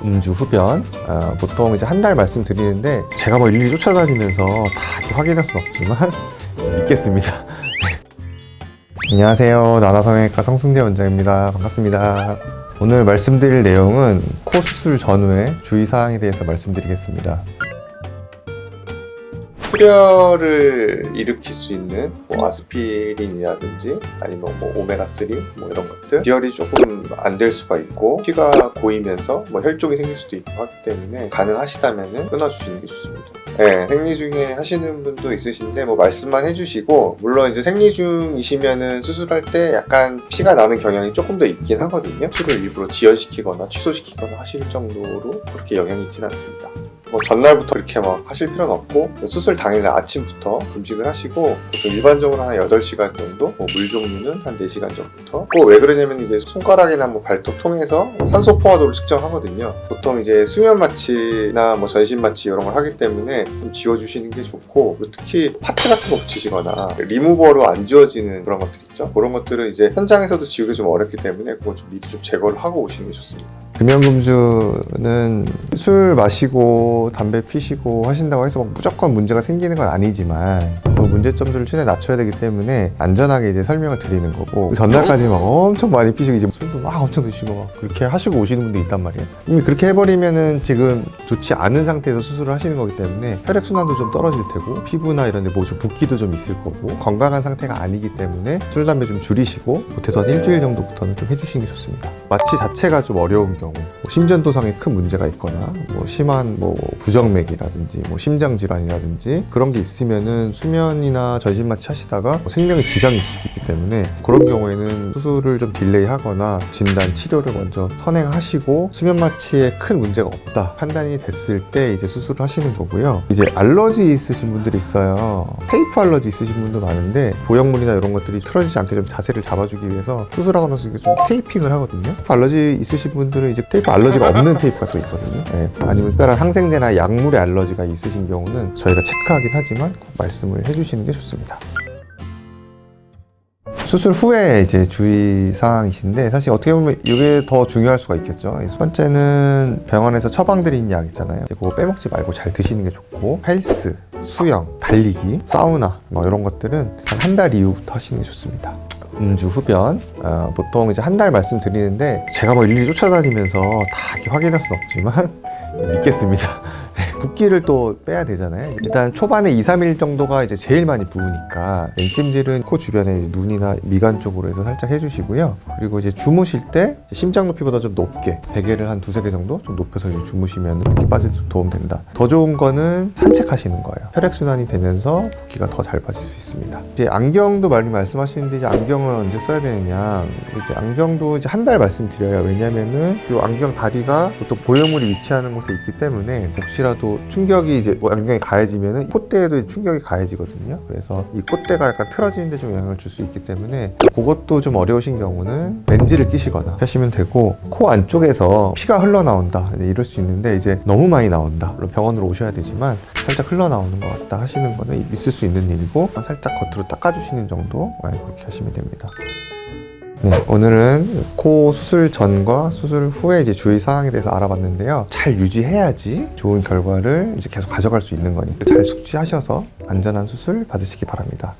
음주 흡연, 보통 이제 한 달 말씀드리는데 제가 뭐 일일이 쫓아다니면서 다 이렇게 확인할 수는 없지만 믿겠습니다. 안녕하세요, 나나성형외과 성승대 원장입니다. 반갑습니다. 오늘 말씀드릴 내용은 코 수술 전후의 주의사항에 대해서 말씀드리겠습니다. 출혈을 일으킬 수 있는 아스피린이라든지 아니면 오메가3 이런 것들, 기혈이 조금 안 될 수가 있고 피가 고이면서 혈족이 생길 수도 있고 하기 때문에 가능하시다면 끊어주시는 게 좋습니다. 네, 생리 중에 하시는 분도 있으신데 말씀만 해주시고, 물론 이제 생리 중이시면은 수술할 때 약간 피가 나는 경향이 조금 더 있긴 하거든요. 수술을 일부러 지연시키거나 취소시키거나 하실 정도로 그렇게 영향이 있진 않습니다. 전날부터 이렇게 하실 필요는 없고, 수술 당일날 아침부터 금식을 하시고, 보통 일반적으로 한 8시간 정도, 물 종류는 한 4시간 전부터. 왜 그러냐면 이제 손가락이나 발톱 통해서 산소 포화도를 측정하거든요. 보통 이제 수면 마취나 전신 마취 이런 걸 하기 때문에 좀 지워주시는 게 좋고, 특히 파츠 같은 거 붙이시거나 리무버로 안 지워지는 그런 것들 있죠. 그런 것들은 이제 현장에서도 지우기 좀 어렵기 때문에 그건 좀 미리 좀 제거를 하고 오시는 게 좋습니다. 금연금주는 술 마시고 담배 피시고 하신다고 해서 무조건 문제가 생기는 건 아니지만 그 문제점들을 최대한 낮춰야 되기 때문에 안전하게 이제 설명을 드리는 거고, 전날까지 엄청 많이 피시고 이제 술도 엄청 드시고 그렇게 하시고 오시는 분도 있단 말이에요. 이미 그렇게 해버리면은 지금 좋지 않은 상태에서 수술을 하시는 거기 때문에 혈액순환도 좀 떨어질 테고 피부나 이런 데 좀 붓기도 좀 있을 거고 건강한 상태가 아니기 때문에 술, 담배 좀 줄이시고 못해서 한 일주일 정도부터는 좀 해주시는 게 좋습니다. 마취 자체가 좀 어려운 경우, 심전도상에 큰 문제가 있거나 심한 부정맥이라든지 심장질환이라든지 그런 게 있으면은 수면이나 전신 마취 하시다가 생명에 지장이 있을 수 있기 때문에 그런 경우에는 수술을 좀 딜레이 하거나 진단 치료를 먼저 선행하시고 수면 마취에 큰 문제가 없다 판단이 됐을 때 이제 수술을 하시는 거고요. 이제 알러지 있으신 분들이 있어요. 테이프 알러지 있으신 분도 많은데 보형물이나 이런 것들이 틀어지지 않게 좀 자세를 잡아주기 위해서 수술하고 나서 이게 좀 테이핑을 하거든요. 알러지 있으신 분들은 이제 테이프 알러지가 없는 테이프가 또 있거든요. 네. 아니면 특별한 항생제나 약물의 알러지가 있으신 경우는 저희가 체크하긴 하지만 꼭 말씀을 해주시는 게 좋습니다. 수술 후에 이제 주의사항이신데, 사실 어떻게 보면 이게 더 중요할 수가 있겠죠. 첫 번째는 병원에서 처방드린 약 있잖아요. 그거 빼먹지 말고 잘 드시는 게 좋고, 헬스, 수영, 달리기, 사우나 이런 것들은 한 달 이후부터 하시는 게 좋습니다. 음주 흡연, 보통 이제 한 달 말씀드리는데 제가 일일이 쫓아다니면서 다 이렇게 확인할 수는 없지만 믿겠습니다. 붓기를 또 빼야 되잖아요. 일단 초반에 2-3일 정도가 이제 제일 많이 부으니까 냉찜질은 코 주변에 눈이나 미간 쪽으로 해서 살짝 해주시고요. 그리고 이제 주무실 때 심장 높이보다 좀 높게 베개를 한 2-3개 정도 좀 높여서 이제 주무시면 붓기 빠질 때 도움 된다. 더 좋은 거는 산책하시는 거예요. 혈액순환이 되면서 붓기가 더 잘 빠질 수 있습니다. 이제 안경도 많이 말씀하시는데, 이제 안경을 언제 써야 되느냐, 이제 안경도 이제 한 달 말씀드려요. 왜냐면은 이 안경 다리가 보통 보형물이 위치하는 곳에 있기 때문에 혹시라도 충격이 이제 안경에 가해지면은 콧대에도 충격이 가해지거든요. 그래서 이 콧대가 약간 틀어지는데 좀 영향을 줄 수 있기 때문에 그것도 좀 어려우신 경우는 렌즈를 끼시거나 하시면 되고, 코 안쪽에서 피가 흘러나온다 이럴 수 있는데 이제 너무 많이 나온다, 물론 병원으로 오셔야 되지만 살짝 흘러나오는 것 같다 하시는 거는 있을 수 있는 일이고, 살짝 겉으로 닦아주시는 정도 그렇게 하시면 됩니다. 네, 오늘은 코 수술 전과 수술 후에 이제 주의사항에 대해서 알아봤는데요. 잘 유지해야지 좋은 결과를 이제 계속 가져갈 수 있는 거니까 잘 숙지하셔서 안전한 수술 받으시기 바랍니다.